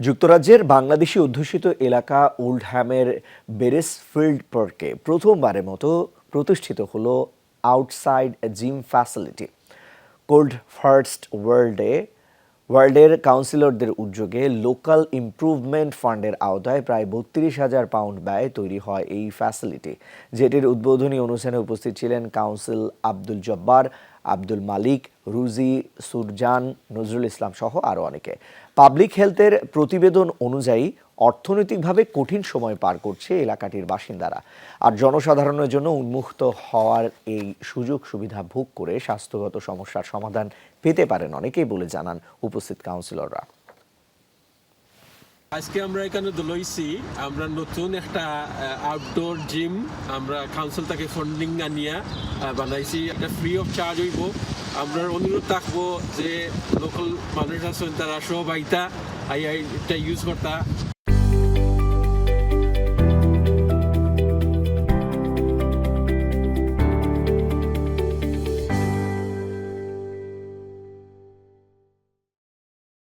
যুক্তরাজ্যের বাংলাদেশি অধ্যুষিত এলাকা ওল্ডহ্যামের বেরেসফিল্ড পার্কে প্রথমবারের মতো প্রতিষ্ঠিত হলো outside gym facility. Cold first ওয়ার্ল্ডের কাউন্সিলরদের উদ্যোগে লোকাল ইমপ্রুভমেন্ট ফান্ডের আওতায় প্রায় ৩২,০০০ পাউন্ড ব্যয়ে তৈরি হয় এই ফ্যাসিলিটি, যেটির উদ্বোধনী অনুষ্ঠানে উপস্থিত ছিলেন কাউন্সিল আব্দুল জব্বার, আব্দুল মালিক, রুজি, সুরজান, নজরুল ইসলাম সহ আরও অনেকে। পাবলিক হেলথের প্রতিবেদন অনুযায়ী অর্থনৈতিকভাবে কঠিন সময় পার করছে এলাকাটির বাসিন্দারা, আর জনসাধারণের জন্য উন্মুক্ত হওয়ার এই সুযোগ সুবিধা ভোগ করে স্বাস্থ্যগত সমস্যার সমাধান পেতে পারেন অনেকেই বলে জানান উপস্থিত কাউন্সিলররা। আজকে আমরা এখানে দলইছি, আমরা নতুন একটা আউটডোর জিম আমরা কাউন্সিল থেকে ফান্ডিং আনিয়া বানাইছি। এটা ফ্রি অফ চার্জ হইব। আমরা অনুরোধ থাকবো যে লোকাল মানুষ আছেন তারা সব আইতা এটা ইউজ করতা।